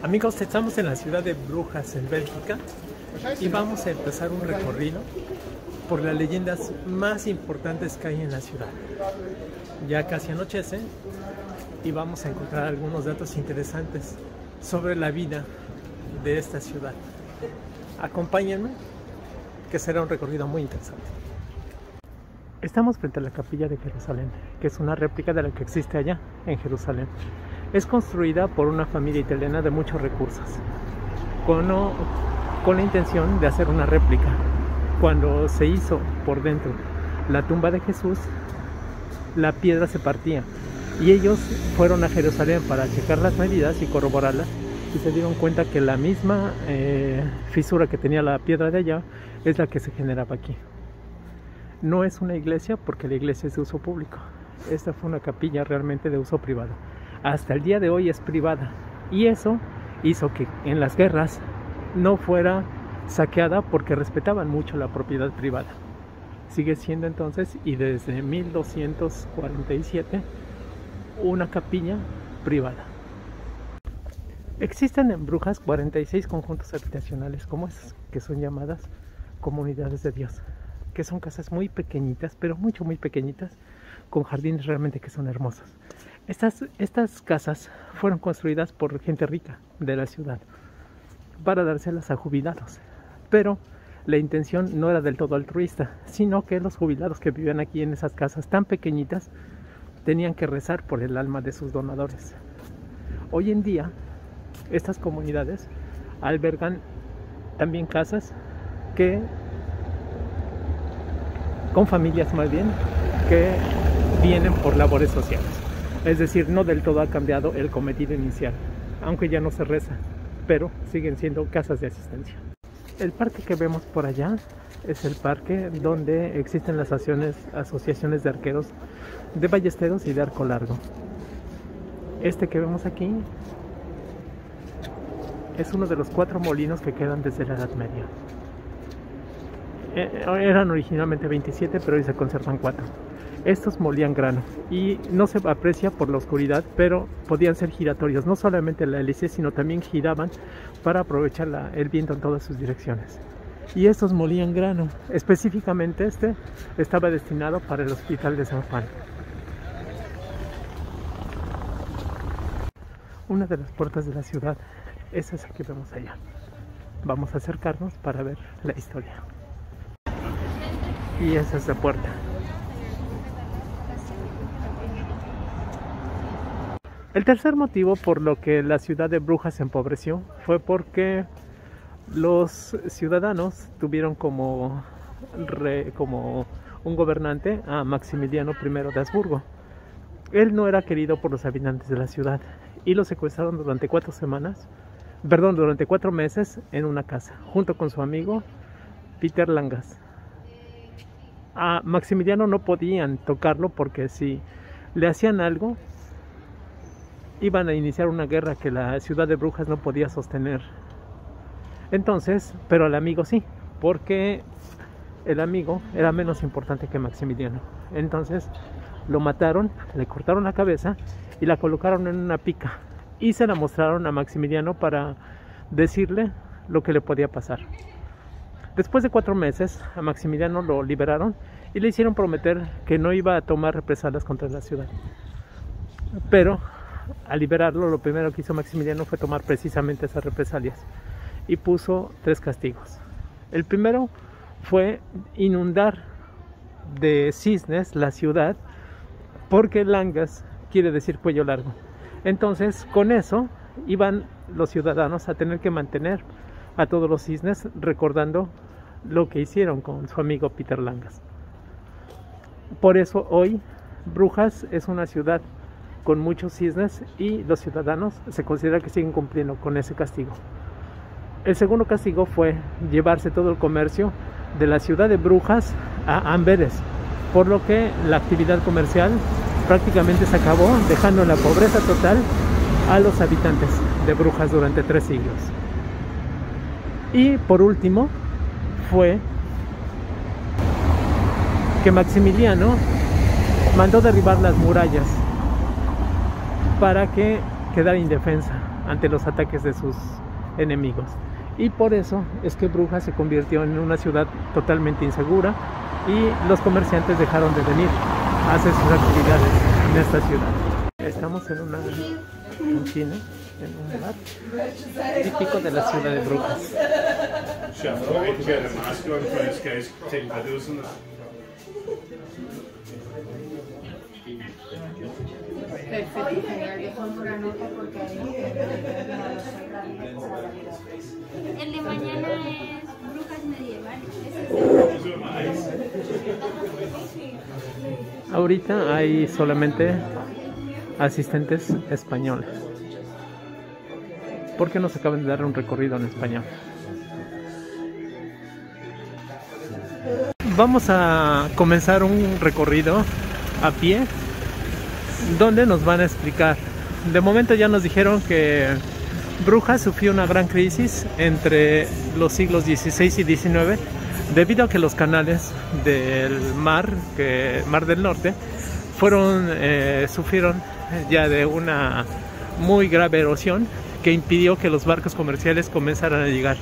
Amigos, estamos en la ciudad de Brujas, en Bélgica, y vamos a empezar un recorrido por las leyendas más importantes que hay en la ciudad. Ya casi anochece y vamos a encontrar algunos datos interesantes sobre la vida de esta ciudad. Acompáñenme, que será un recorrido muy interesante. Estamos frente a la Capilla de Jerusalén, que es una réplica de la que existe allá en Jerusalén. Es construida por una familia italiana de muchos recursos, con la intención de hacer una réplica. Cuando se hizo por dentro la tumba de Jesús, la piedra se partía y ellos fueron a Jerusalén para checar las medidas y corroborarlas, y se dieron cuenta que la misma fisura que tenía la piedra de allá es la que se generaba aquí. No es una iglesia, porque la iglesia es de uso público. Esta fue una capilla realmente de uso privado. Hasta el día de hoy es privada, y eso hizo que en las guerras no fuera saqueada, porque respetaban mucho la propiedad privada. Sigue siendo entonces, y desde 1247, una capilla privada. Existen en Brujas 46 conjuntos habitacionales como esas, que son llamadas comunidades de Dios, que son casas muy pequeñitas, pero muy pequeñitas, con jardines realmente que son hermosos. Estas casas fueron construidas por gente rica de la ciudad para dárselas a jubilados, pero la intención no era del todo altruista, sino que los jubilados que vivían aquí en esas casas tan pequeñitas tenían que rezar por el alma de sus donadores. Hoy en día, estas comunidades albergan también casas con familias más bien, que vienen por labores sociales. Es decir, no del todo ha cambiado el cometido inicial, aunque ya no se reza, pero siguen siendo casas de asistencia. El parque que vemos por allá es el parque donde existen las asociaciones de arqueros, de ballesteros y de arco largo. Este que vemos aquí es uno de los 4 molinos que quedan desde la Edad Media. Eran originalmente 27, pero hoy se conservan 4. Estos molían grano y no se aprecia por la oscuridad, pero podían ser giratorios. No solamente la hélice, sino también giraban para aprovechar el viento en todas sus direcciones. Y estos molían grano. Específicamente este estaba destinado para el Hospital de San Juan. Una de las puertas de la ciudad es esa que vemos allá. Vamos a acercarnos para ver la historia. Y esa es la puerta. El tercer motivo por lo que la ciudad de Brujas se empobreció fue porque los ciudadanos tuvieron como un gobernante a Maximiliano I de Habsburgo. Él no era querido por los habitantes de la ciudad y lo secuestraron durante 4 meses en una casa, junto con su amigo Peter Langas. A Maximiliano no podían tocarlo, porque si le hacían algo iban a iniciar una guerra que la ciudad de Brujas no podía sostener. Entonces, pero al amigo sí, porque el amigo era menos importante que Maximiliano. Entonces lo mataron, le cortaron la cabeza y la colocaron en una pica y se la mostraron a Maximiliano para decirle lo que le podía pasar. Después de 4 meses, a Maximiliano lo liberaron y le hicieron prometer que no iba a tomar represalias contra la ciudad. Pero al liberarlo, lo primero que hizo Maximiliano fue tomar precisamente esas represalias y puso 3 castigos. El primero fue inundar de cisnes la ciudad, porque Langas quiere decir cuello largo. Entonces, con eso iban los ciudadanos a tener que mantener a todos los cisnes, recordando lo que hicieron con su amigo Peter Langas. Por eso hoy Brujas es una ciudad con muchos cisnes, y los ciudadanos se considera que siguen cumpliendo con ese castigo. El segundo castigo fue llevarse todo el comercio de la ciudad de Brujas a Amberes, por lo que la actividad comercial prácticamente se acabó, dejando en la pobreza total a los habitantes de Brujas durante 3 siglos. Y por último fue que Maximiliano mandó derribar las murallas para que quedara indefensa ante los ataques de sus enemigos. Y por eso es que Brujas se convirtió en una ciudad totalmente insegura y los comerciantes dejaron de venir a hacer sus actividades en esta ciudad. Estamos en una cantina, en un bar típico de la ciudad de Brujas. Perfecto, genial. Yo pongo una nota porque el de mañana es Brujas medievales. Ahorita hay solamente asistentes españoles, porque nos acaban de dar un recorrido en español. Vamos a comenzar un recorrido a pie donde nos van a explicar. De momento ya nos dijeron que Brujas sufrió una gran crisis entre los siglos XVI y XIX debido a que los canales del mar del Norte sufrieron ya de una muy grave erosión que impidió que los barcos comerciales comenzaran a llegar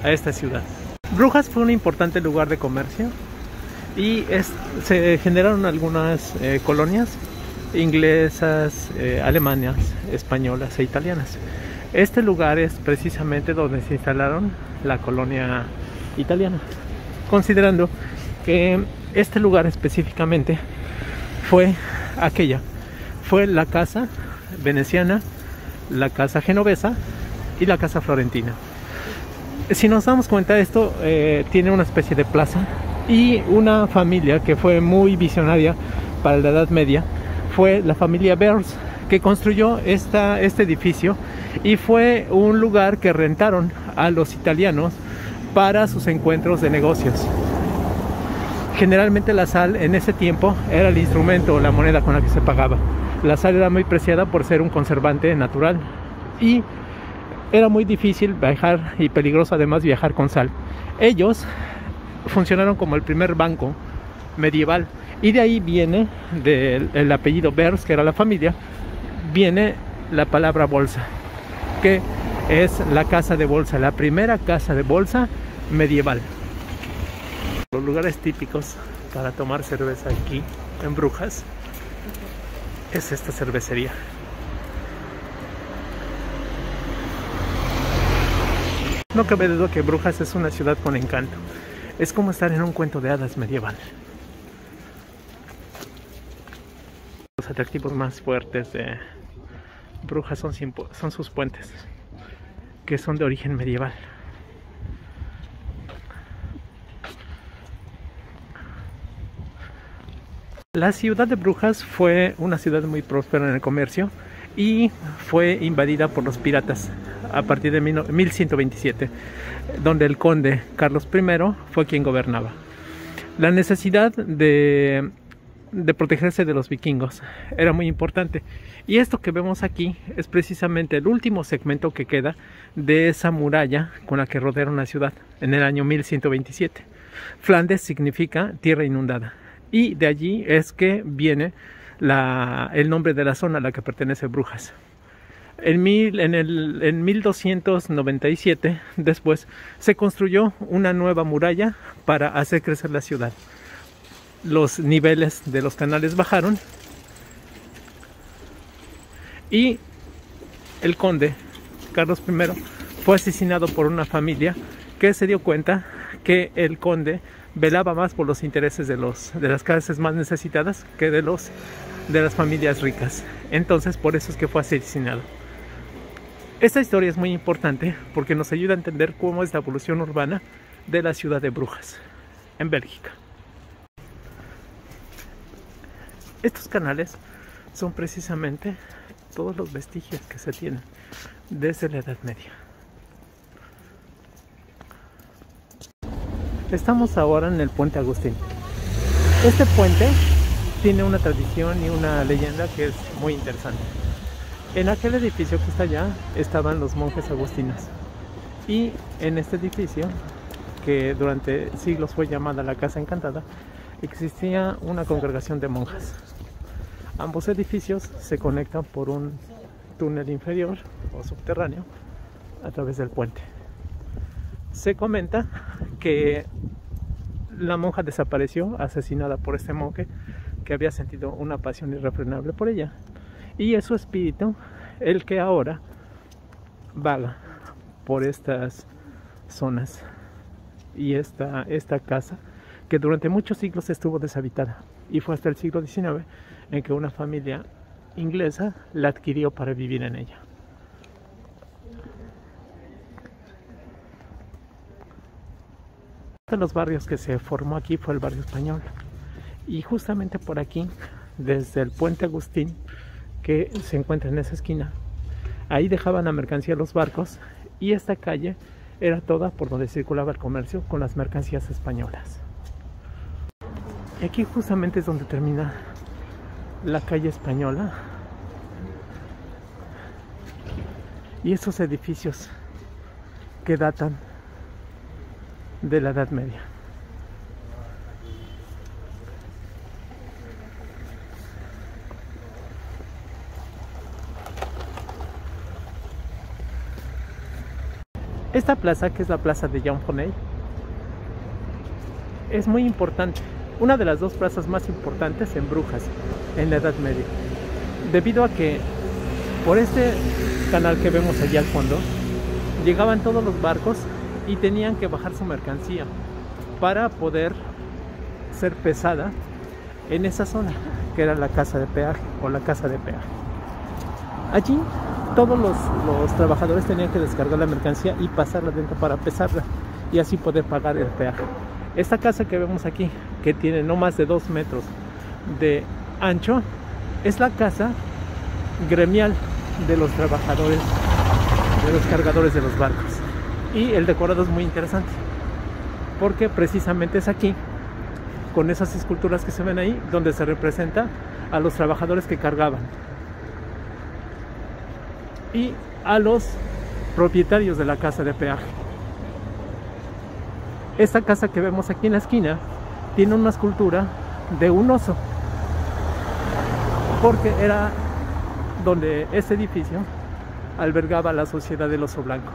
a esta ciudad. Brujas fue un importante lugar de comercio y se generaron algunas colonias inglesas, alemanas, españolas e italianas. Este lugar es precisamente donde se instalaron la colonia italiana, considerando que este lugar específicamente fue la casa veneciana, la casa genovesa y la casa florentina. Si nos damos cuenta, esto tiene una especie de plaza, y una familia que fue muy visionaria para la Edad Media fue la familia Beers, que construyó este edificio, y fue un lugar que rentaron a los italianos para sus encuentros de negocios. Generalmente la sal en ese tiempo era el instrumento o la moneda con la que se pagaba. La sal era muy preciada por ser un conservante natural y era muy difícil viajar, y peligroso además viajar con sal. Ellos funcionaron como el primer banco medieval, y de ahí viene, del apellido Beers, que era la familia, viene la palabra bolsa, que es la casa de bolsa, la primera casa de bolsa medieval. Los lugares típicos para tomar cerveza aquí en Brujas es esta cervecería. No cabe duda que Brujas es una ciudad con encanto. Es como estar en un cuento de hadas medieval. Los atractivos más fuertes de Brujas son sus puentes, que son de origen medieval. La ciudad de Brujas fue una ciudad muy próspera en el comercio y fue invadida por los piratas a partir de 1127, donde el conde Carlos I fue quien gobernaba. La necesidad de protegerse de los vikingos era muy importante, y esto que vemos aquí es precisamente el último segmento que queda de esa muralla con la que rodearon la ciudad en el año 1127. Flandes significa tierra inundada, y de allí es que viene el nombre de la zona a la que pertenece Brujas. En 1297 después se construyó una nueva muralla para hacer crecer la ciudad. Los niveles de los canales bajaron y el conde Carlos I fue asesinado por una familia que se dio cuenta que el conde velaba más por los intereses de las clases más necesitadas que de las familias ricas. Entonces por eso es que fue asesinado. Esta historia es muy importante porque nos ayuda a entender cómo es la evolución urbana de la ciudad de Brujas, en Bélgica. Estos canales son precisamente todos los vestigios que se tienen desde la Edad Media. Estamos ahora en el Puente Agustín. Este puente tiene una tradición y una leyenda que es muy interesante. En aquel edificio que está allá estaban los monjes agustinos, y en este edificio, que durante siglos fue llamada la Casa Encantada, existía una congregación de monjas. Ambos edificios se conectan por un túnel inferior o subterráneo a través del puente. Se comenta que la monja desapareció, asesinada por este monje que había sentido una pasión irrefrenable por ella, y es su espíritu el que ahora vaga por estas zonas y esta casa que durante muchos siglos estuvo deshabitada, y fue hasta el siglo XIX en que una familia inglesa la adquirió para vivir en ella. Uno de los barrios que se formó aquí fue el barrio español, y justamente por aquí, desde el puente Agustín que se encuentra en esa esquina, ahí dejaban la mercancía los barcos, y esta calle era toda por donde circulaba el comercio con las mercancías españolas. Y aquí justamente es donde termina la calle española y esos edificios que datan de la Edad Media. Esta plaza, que es la plaza de Jean Fonnet, es muy importante, una de las dos plazas más importantes en Brujas en la Edad Media, debido a que por este canal que vemos allí al fondo llegaban todos los barcos y tenían que bajar su mercancía para poder ser pesada en esa zona que era la casa de peaje o la casa de peaje. Allí todos los trabajadores tenían que descargar la mercancía y pasarla dentro para pesarla y así poder pagar el peaje. Esta casa que vemos aquí, que tiene no más de 2 metros de ancho, es la casa gremial de los trabajadores, de los cargadores de los barcos. Y el decorado es muy interesante, porque precisamente es aquí, con esas esculturas que se ven ahí, donde se representa a los trabajadores que cargaban y a los propietarios de la casa de peaje. Esta casa que vemos aquí en la esquina tiene una escultura de un oso, porque era donde este edificio albergaba la Sociedad del Oso Blanco,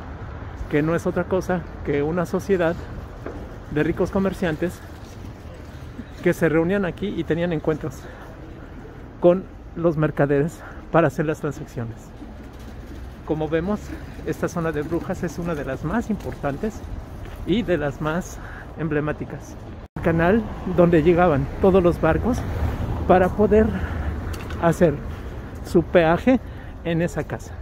que no es otra cosa que una sociedad de ricos comerciantes que se reunían aquí y tenían encuentros con los mercaderes para hacer las transacciones. Como vemos, esta zona de Brujas es una de las más importantes y de las más emblemáticas. El canal donde llegaban todos los barcos para poder hacer su peaje en esa casa.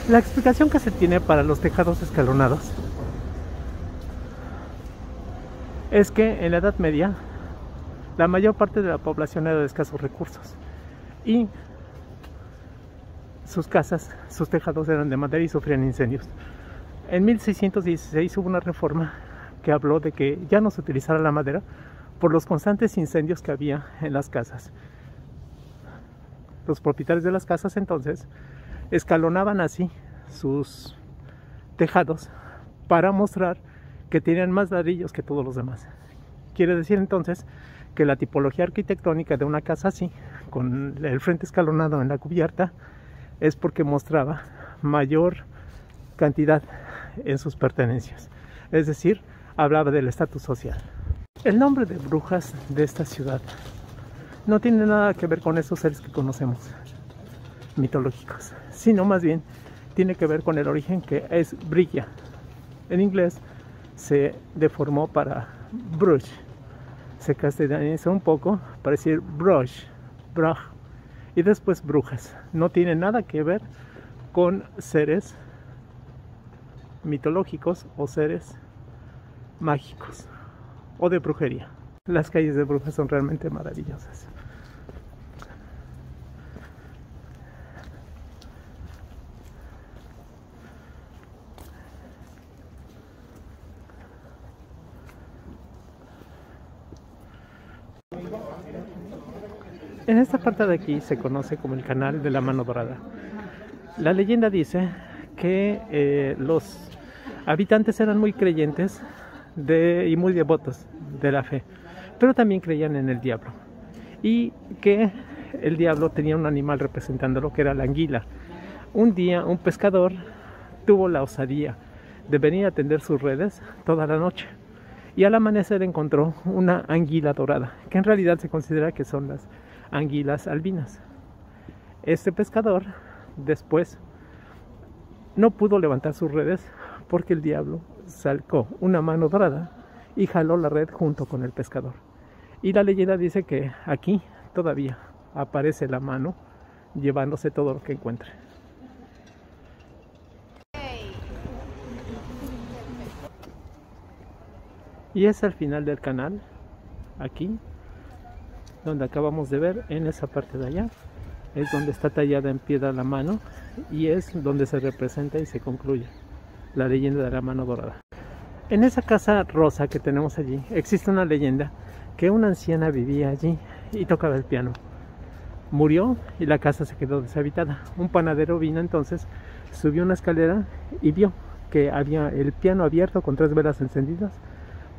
La explicación que se tiene para los tejados escalonados es que en la Edad Media la mayor parte de la población era de escasos recursos y sus casas, sus tejados eran de madera y sufrían incendios. En 1616 hubo una reforma que habló de que ya no se utilizara la madera por los constantes incendios que había en las casas. Los propietarios de las casas entonces escalonaban así sus tejados para mostrar que tenían más ladrillos que todos los demás. Quiere decir entonces que la tipología arquitectónica de una casa así, con el frente escalonado en la cubierta, es porque mostraba mayor cantidad en sus pertenencias, es decir, hablaba del estatus social. El nombre de Brujas de esta ciudad no tiene nada que ver con esos seres que conocemos mitológicos, sino más bien tiene que ver con el origen, que es Brigia. En inglés se deformó para Bruges, se castellanizó un poco para decir Bruges, y después Brujas. No tiene nada que ver con seres mitológicos o seres mágicos o de brujería. Las calles de Brujas son realmente maravillosas. En esta parte de aquí se conoce como el Canal de la Mano Dorada. La leyenda dice que los habitantes eran muy creyentes y muy devotos de la fe, pero también creían en el diablo, y que el diablo tenía un animal representándolo, que era la anguila. Un día un pescador tuvo la osadía de venir a tender sus redes toda la noche, y al amanecer encontró una anguila dorada, que en realidad se considera que son las anguilas albinas. Este pescador después no pudo levantar sus redes porque el diablo sacó una mano dorada y jaló la red junto con el pescador. Y la leyenda dice que aquí todavía aparece la mano llevándose todo lo que encuentre. Y es al final del canal, aquí, donde acabamos de ver, en esa parte de allá, es donde está tallada en piedra la mano y es donde se representa y se concluye la leyenda de la mano dorada. En esa casa rosa que tenemos allí, existe una leyenda que una anciana vivía allí y tocaba el piano. Murió y la casa se quedó deshabitada. Un panadero vino entonces, subió una escalera y vio que había el piano abierto con 3 velas encendidas,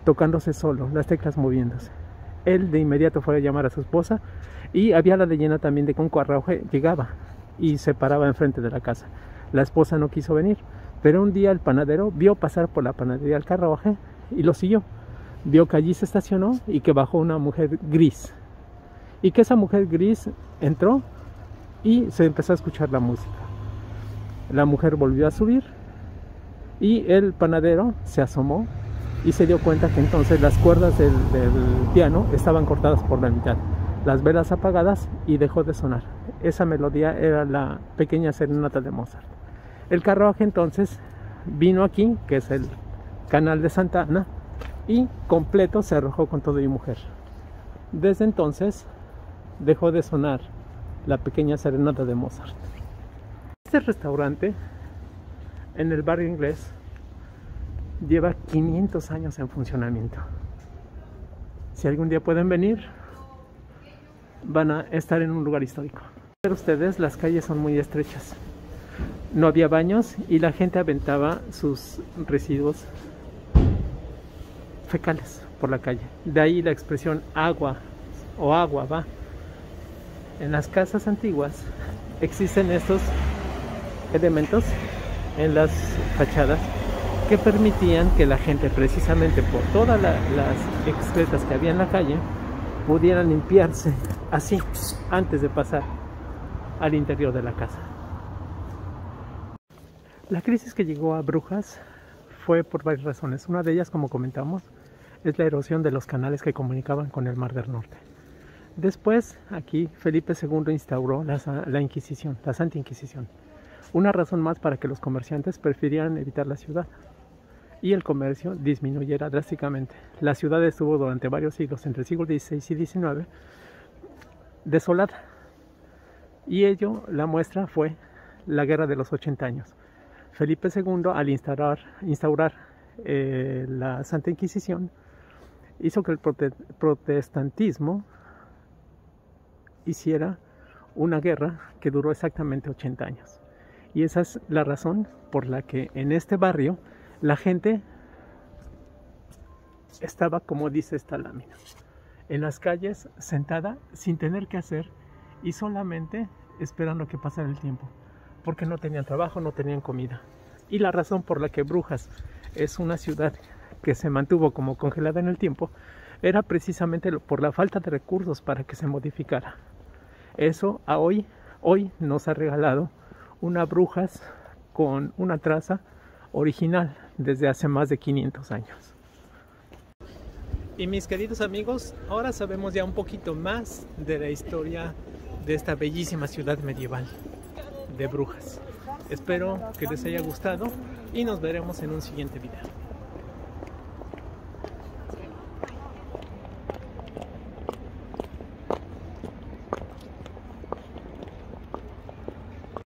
tocándose solo, las teclas moviéndose. Él de inmediato fue a llamar a su esposa y había la leyenda también de que un carruaje llegaba y se paraba enfrente de la casa. La esposa no quiso venir, pero un día el panadero vio pasar por la panadería el carruaje y lo siguió. Vio que allí se estacionó y que bajó una mujer gris. Y que esa mujer gris entró y se empezó a escuchar la música. La mujer volvió a subir y el panadero se asomó y se dio cuenta que entonces las cuerdas del piano estaban cortadas por la mitad, las velas apagadas, y dejó de sonar. Esa melodía era la pequeña serenata de Mozart. El carruaje entonces vino aquí, que es el canal de Santa Ana, y completo se arrojó con todo y mujer. Desde entonces dejó de sonar la pequeña serenata de Mozart. Este restaurante en el barrio inglés lleva 500 años en funcionamiento. Si algún día pueden venir, van a estar en un lugar histórico. Pero ustedes, las calles son muy estrechas. No había baños y la gente aventaba sus residuos fecales por la calle. De ahí la expresión agua o agua va. En las casas antiguas existen estos elementos en las fachadas que permitían que la gente, precisamente por todas las excretas que había en la calle, pudieran limpiarse así antes de pasar al interior de la casa. La crisis que llegó a Brujas fue por varias razones. Una de ellas, como comentamos, es la erosión de los canales que comunicaban con el Mar del Norte. Después, aquí Felipe II instauró la Inquisición, la Santa Inquisición. Una razón más para que los comerciantes prefirieran evitar la ciudad y el comercio disminuyera drásticamente. La ciudad estuvo durante varios siglos, entre el siglo XVI y XIX, desolada. Y ello, la muestra fue la Guerra de los 80 años. Felipe II, al instaurar la Santa Inquisición, hizo que el protestantismo hiciera una guerra que duró exactamente 80 años. Y esa es la razón por la que en este barrio la gente estaba, como dice esta lámina, en las calles sentada sin tener que hacer y solamente esperando que pasara el tiempo, porque no tenían trabajo, no tenían comida. Y la razón por la que Brujas es una ciudad que se mantuvo como congelada en el tiempo era precisamente por la falta de recursos para que se modificara. Eso a hoy nos ha regalado una Brujas con una traza original desde hace más de 500 años. Y mis queridos amigos, ahora sabemos ya un poquito más de la historia de esta bellísima ciudad medieval de Brujas. Espero que les haya gustado y nos veremos en un siguiente video.